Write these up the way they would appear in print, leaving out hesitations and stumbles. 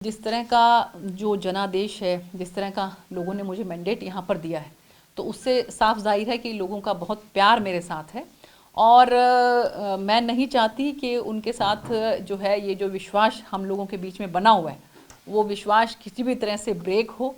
जिस तरह का जो जनादेश है, जिस तरह का लोगों ने मुझे मैंडेट यहाँ पर दिया है, तो उससे साफ जाहिर है कि लोगों का बहुत प्यार मेरे साथ है। और मैं नहीं चाहती कि उनके साथ जो है ये जो विश्वास हम लोगों के बीच में बना हुआ है, वो विश्वास किसी भी तरह से ब्रेक हो।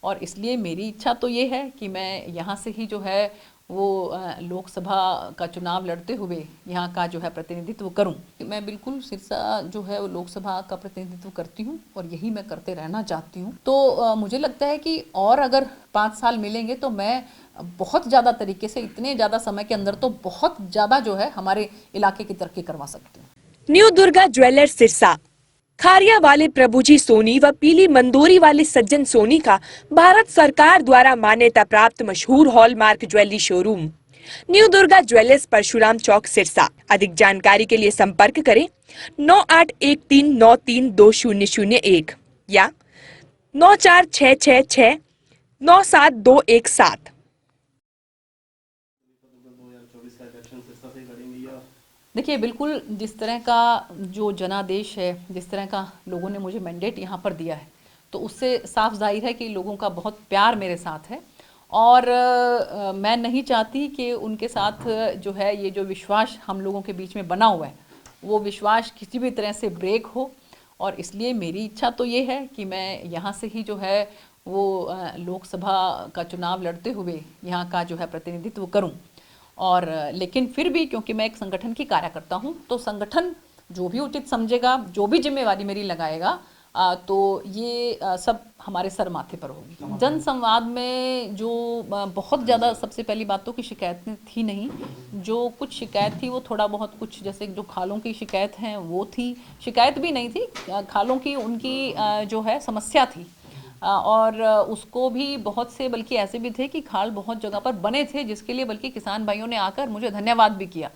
और इसलिए मेरी इच्छा तो ये है कि मैं यहाँ से ही जो है वो लोकसभा का चुनाव लड़ते हुए यहाँ का जो है प्रतिनिधित्व करूं। मैं बिल्कुल सिरसा जो है वो लोकसभा का प्रतिनिधित्व करती हूं और यही मैं करते रहना चाहती हूं। तो मुझे लगता है कि और अगर 5 साल मिलेंगे तो मैं बहुत ज़्यादा तरीके से, इतने ज़्यादा समय के अंदर तो बहुत ज़्यादा जो है हमारे इलाके की तरक्की करवा सकती हूँ। New Durga jewellers Sirsa. खारिया वाले प्रभुजी सोनी व पीली मंदोरी वाले सज्जन सोनी का भारत सरकार द्वारा मान्यता प्राप्त मशहूर hallmark jewellery showroom new Durga jewellers Parshuram Chowk Sirsa. अधिक जानकारी के लिए संपर्क करें 9813932001 या 9466697217। देखिए, बिल्कुल जिस तरह का जो जनादेश है, जिस तरह का लोगों ने मुझे मैंडेट यहाँ पर दिया है, तो उससे साफ जाहिर है कि लोगों का बहुत प्यार मेरे साथ है। और मैं नहीं चाहती कि उनके साथ जो है ये जो विश्वास हम लोगों के बीच में बना हुआ है, वो विश्वास किसी भी तरह से ब्रेक हो। और इसलिए मेरी इच्छा तो ये है कि मैं यहाँ से ही जो है वो लोकसभा का चुनाव लड़ते हुए यहाँ का जो है प्रतिनिधित्व करूँ। और लेकिन फिर भी क्योंकि मैं एक संगठन की कार्यकर्ता हूँ, तो संगठन जो भी उचित समझेगा, जो भी जिम्मेवारी मेरी लगाएगा, तो ये सब हमारे सर माथे पर होगी। जन संवाद में जो बहुत ज़्यादा, सबसे पहली बात तो कि शिकायतें थी नहीं। जो कुछ शिकायत थी वो थोड़ा बहुत, कुछ जैसे जो खालों की शिकायत हैं वो थी। शिकायत भी नहीं थी, खालों की उनकी जो है समस्या थी। और उसको भी बहुत से, बल्कि ऐसे भी थे कि खाल बहुत जगह पर बने थे, जिसके लिए बल्कि किसान भाइयों ने आकर मुझे धन्यवाद भी किया।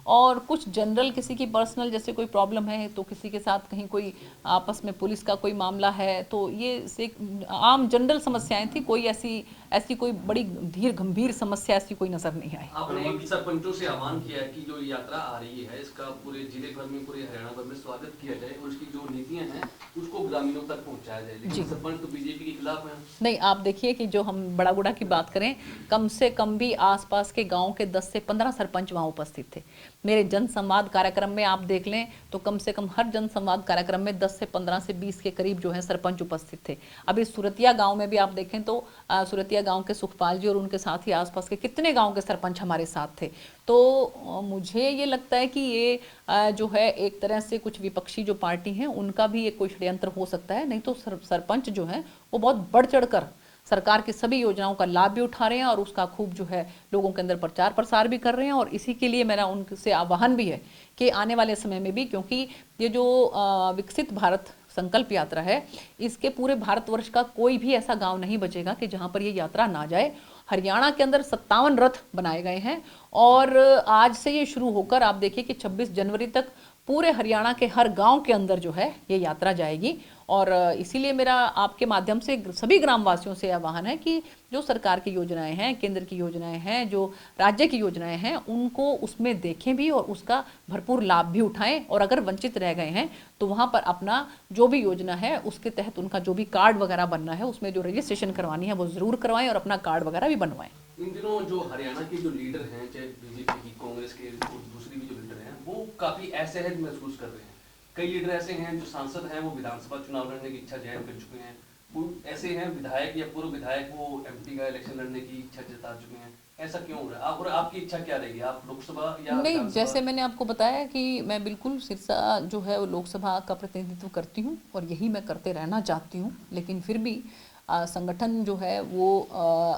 और कुछ जनरल किसी की पर्सनल जैसे कोई प्रॉब्लम है, तो किसी के साथ कहीं कोई आपस में पुलिस का कोई मामला है, तो ये से आम जनरल समस्याएं थी। कोई ऐसी कोई बड़ी धीर गंभीर समस्या ऐसी कोई नजर नहीं आई। आपने सरपंचों से आह्वान किया है कि जो यात्रा आ रही है इसका पूरे जिले भर में, पूरे हरियाणा भर में स्वागत किया जाए और उसकी जो नीतियां हैं उसको ग्रामीणों तक पहुंचाया जाए, लेकिन सरपंच तो बीजेपी के खिलाफ हैं। नहीं, आप देखिए कि जो हम बड़ा गुड़ा की बात करें, कम से कम भी आसपास के गांव के 10 से 15 सरपंच वहां उपस्थित थे। मेरे जन संवाद कार्यक्रम में आप देख लें तो कम से कम हर जन संवाद कार्यक्रम में 10 से 15 से 20 के करीब जो है सरपंच उपस्थित थे। अभी सुरतिया गांव में भी आप देखें तो सुरतिया गांव के सुखपाल जी और उनके साथ ही आसपास के कितने गांव के सरपंच हमारे साथ थे। तो मुझे ये लगता है कि ये जो है एक तरह से कुछ विपक्षी जो पार्टी हैं उनका भी एक कोई षड्यंत्र हो सकता है। नहीं तो सरपंच जो है वो बहुत बढ़ चढ़कर सरकार की सभी योजनाओं का लाभ भी उठा रहे हैं और उसका खूब जो है लोगों के अंदर प्रचार प्रसार भी कर रहे हैं। और इसी के लिए मेरा उनसे आह्वान भी है कि आने वाले समय में भी, क्योंकि ये जो विकसित भारत संकल्प यात्रा है, इसके पूरे भारतवर्ष का कोई भी ऐसा गांव नहीं बचेगा कि जहां पर ये यात्रा ना जाए। हरियाणा के अंदर 57 रथ बनाए गए हैं और आज से ये शुरू होकर आप देखिए कि 26 जनवरी तक पूरे हरियाणा के हर गांव के अंदर जो है ये यात्रा जाएगी। और इसीलिए मेरा आपके माध्यम से सभी ग्रामवासियों से आह्वान है कि जो सरकार की योजनाएं हैं, केंद्र की योजनाएं हैं, जो राज्य की योजनाएं हैं, उनको उसमें देखें भी और उसका भरपूर लाभ भी उठाएं। और अगर वंचित रह गए हैं तो वहाँ पर अपना जो भी योजना है उसके तहत उनका जो भी कार्ड वगैरह बनना है, उसमें जो रजिस्ट्रेशन करवानी है वो ज़रूर करवाएं और अपना कार्ड वगैरह भी बनवाएं। इन दिनों जो हरियाणा के जो लीडर हैं, चाहे बीजेपी की, कांग्रेस के, दूसरी भी जो लीडर हैं, वो काफी असहज महसूस कर रहे हैं। कई लीडर ऐसे हैं जो सांसद हैं, वो विधानसभा चुनाव लड़ने की इच्छा जाहिर कर चुके हैं। वो ऐसे हैं विधायक या पूर्व विधायक, वो एमपी का इलेक्शन लड़ने की इच्छा जता चुके हैं। ऐसा क्यों हो रहा है? और आपकी इच्छा क्या रहेगी? आप लोकसभा या नहीं, जैसे मैंने आपको बताया कि मैं बिल्कुल सिरसा जो है वो लोकसभा का प्रतिनिधित्व करती हूँ और यही मैं करते रहना चाहती हूँ। लेकिन फिर भी संगठन जो है वो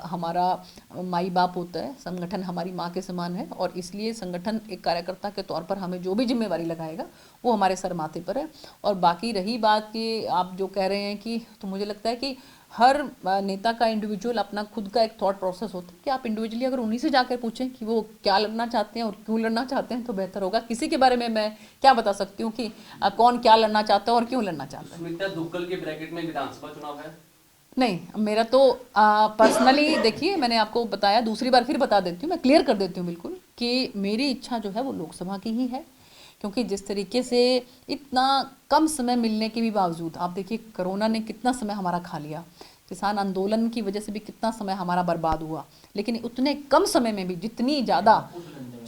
हमारा माई बाप होता है, संगठन हमारी माँ के समान है। और इसलिए संगठन एक कार्यकर्ता के तौर पर हमें जो भी जिम्मेवारी लगाएगा वो हमारे सर माथे पर है। और बाकी रही बात कि आप जो कह रहे हैं कि, तो मुझे लगता है कि हर नेता का इंडिविजुअल अपना खुद का एक थॉट प्रोसेस होता है कि आप इंडिविजुअली अगर उन्हीं से जाकर पूछें कि वो क्या लड़ना चाहते हैं और क्यों लड़ना चाहते हैं तो बेहतर होगा। किसी के बारे में मैं क्या बता सकती हूँ कि कौन क्या लड़ना चाहता है और क्यों लड़ना चाहता है। सुमित्रा दुक्कल के ब्रैकेट में विधानसभा चुनाव है? नहीं, मेरा तो पर्सनली देखिए, मैंने आपको बताया, दूसरी बार फिर बता देती हूँ, मैं क्लियर कर देती हूँ बिल्कुल कि मेरी इच्छा जो है वो लोकसभा की ही है। क्योंकि जिस तरीके से इतना कम समय मिलने के भी बावजूद आप देखिए कोरोना ने कितना समय हमारा खा लिया, किसान आंदोलन की वजह से भी कितना समय हमारा बर्बाद हुआ, लेकिन उतने कम समय में भी जितनी ज़्यादा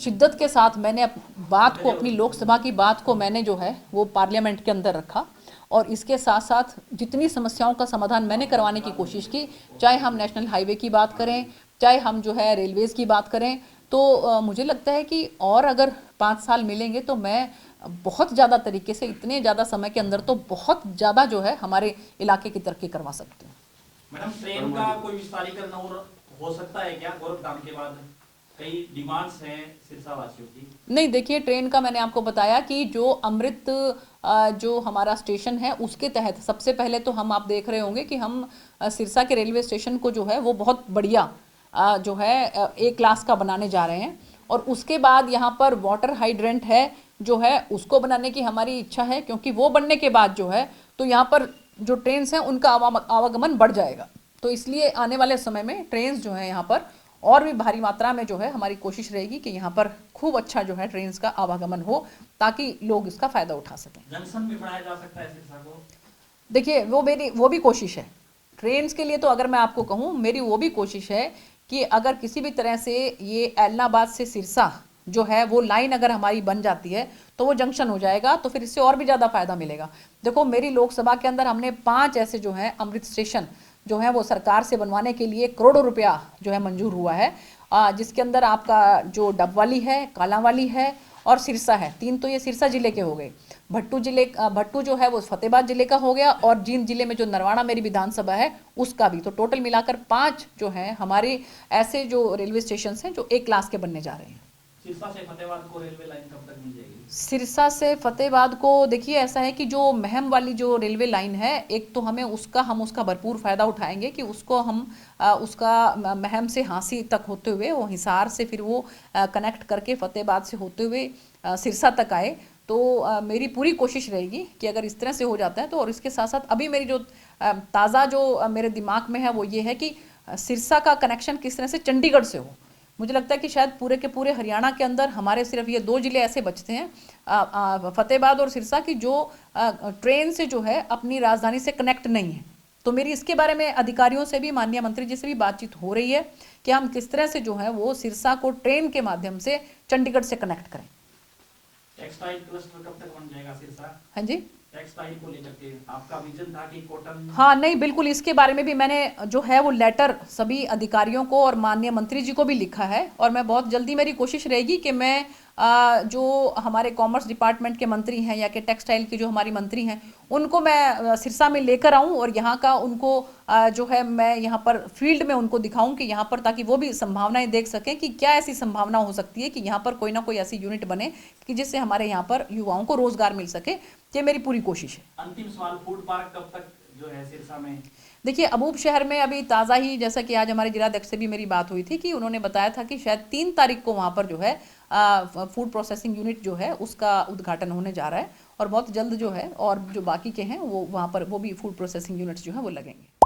शिद्दत के साथ मैंने बात को, अपनी लोकसभा की बात को मैंने जो है वो पार्लियामेंट के अंदर रखा और इसके साथ साथ जितनी समस्याओं का समाधान मैंने करवाने की कोशिश की, चाहे हम नेशनल हाईवे की बात करें, चाहे हम जो है रेलवेज़ की बात करें, तो मुझे लगता है कि और अगर 5 साल मिलेंगे तो मैं बहुत ज़्यादा तरीके से, इतने ज़्यादा समय के अंदर तो बहुत ज़्यादा जो है हमारे इलाके की तरक्की करवा सकते हैं। मैडम, ट्रेन का कोई विस्तारीकरण और हो सकता है क्या गोरखधाम के बाद? कई डिमांड्स हैं सिरसा वासियों की। नहीं, देखिए ट्रेन का मैंने आपको बताया कि जो अमृत जो हमारा स्टेशन है उसके तहत सबसे पहले तो हम, आप देख रहे होंगे कि हम सिरसा के रेलवे स्टेशन को जो है वो बहुत बढ़िया जो है A क्लास का बनाने जा रहे हैं और उसके बाद यहाँ पर वाटर हाइड्रेंट है जो है उसको बनाने की हमारी इच्छा है, क्योंकि वो बनने के बाद जो है तो यहाँ पर जो ट्रेन्स हैं उनका आवागमन बढ़ जाएगा। तो इसलिए आने वाले समय में ट्रेन्स जो है यहाँ पर और भी भारी मात्रा में जो है हमारी कोशिश रहेगी कि यहाँ पर खूब अच्छा जो है ट्रेन्स का आवागमन हो ताकि लोग इसका फ़ायदा उठा सकें। जंक्शन भी बनाया जा सकता है सिरसा को? देखिए वो भी कोशिश है ट्रेन्स के लिए। तो अगर मैं आपको कहूँ, मेरी वो भी कोशिश है कि अगर किसी भी तरह से ये एलनाबाद से सिरसा जो है वो लाइन अगर हमारी बन जाती है तो वो जंक्शन हो जाएगा, तो फिर इससे और भी ज़्यादा फ़ायदा मिलेगा। देखो मेरी लोकसभा के अंदर हमने 5 ऐसे जो हैं अमृत स्टेशन जो है वो सरकार से बनवाने के लिए करोड़ों रुपया जो है मंजूर हुआ है, जिसके अंदर आपका जो डबवाली है, कालांवाली है और सिरसा है। 3 तो ये सिरसा जिले के हो गए। भट्टू जो है वो फतेहाबाद जिले का हो गया और जींद जिले में जो नरवाना मेरी विधानसभा है उसका भी। तो टोटल मिलाकर 5 जो हैं हमारे ऐसे जो रेलवे स्टेशन हैं जो A क्लास के बनने जा रहे हैं। सिरसा से फतेहाबाद को रेलवे लाइन कब तक मिल जाएगी? सिरसा से फतेहाबाद को देखिए ऐसा है कि जो महम वाली जो रेलवे लाइन है, एक तो हम उसका भरपूर फ़ायदा उठाएंगे कि उसको हम उसका महम से हांसी तक होते हुए वो हिसार से फिर वो कनेक्ट करके फतेहाबाद से होते हुए सिरसा तक आए। तो मेरी पूरी कोशिश रहेगी कि अगर इस तरह से हो जाता है तो। और इसके साथ साथ अभी मेरी जो ताज़ा जो मेरे दिमाग में है वो ये है कि सिरसा का कनेक्शन किस तरह से चंडीगढ़ से हो। मुझे लगता है कि शायद पूरे के पूरे हरियाणा के अंदर हमारे सिर्फ ये 2 जिले ऐसे बचते हैं, फतेहाबाद और सिरसा की, जो ट्रेन से जो है अपनी राजधानी से कनेक्ट नहीं है। तो मेरी इसके बारे में अधिकारियों से भी, माननीय मंत्री जी से भी बातचीत हो रही है कि हम किस तरह से जो है वो सिरसा को ट्रेन के माध्यम से चंडीगढ़ से कनेक्ट करें। टेक्सटाइल क्लस्टर कब तक बन जाएगा सिरसा? हाँ जी, टेक्सटाइल को लेकर के आपका विजन था कि कॉटन। हाँ नहीं बिल्कुल, इसके बारे में भी मैंने जो है वो लेटर सभी अधिकारियों को और माननीय मंत्री जी को भी लिखा है और मैं बहुत जल्दी, मेरी कोशिश रहेगी कि मैं जो हमारे कॉमर्स डिपार्टमेंट के मंत्री हैं या कि टेक्सटाइल के जो हमारी मंत्री हैं उनको मैं सिरसा में लेकर आऊं और यहाँ का उनको जो है मैं यहाँ पर फील्ड में उनको दिखाऊं कि यहाँ पर, ताकि वो भी संभावनाएं देख सकें कि क्या ऐसी संभावना हो सकती है कि यहाँ पर कोई ना कोई ऐसी यूनिट बने कि जिससे हमारे यहाँ पर युवाओं को रोजगार मिल सके। ये मेरी पूरी कोशिश है। अंतिम सवाल, फूड पार्क कब तक जो है सिरसा में? देखिए अबूब शहर में अभी ताज़ा ही, जैसा कि आज हमारे जिलाध्यक्ष से भी मेरी बात हुई थी कि उन्होंने बताया था कि शायद 3 तारीख को वहाँ पर जो है फूड प्रोसेसिंग यूनिट जो है उसका उद्घाटन होने जा रहा है और बहुत जल्द जो है और जो बाकी के हैं वो वहाँ पर वो भी फूड प्रोसेसिंग यूनिट्स जो है वो लगेंगे।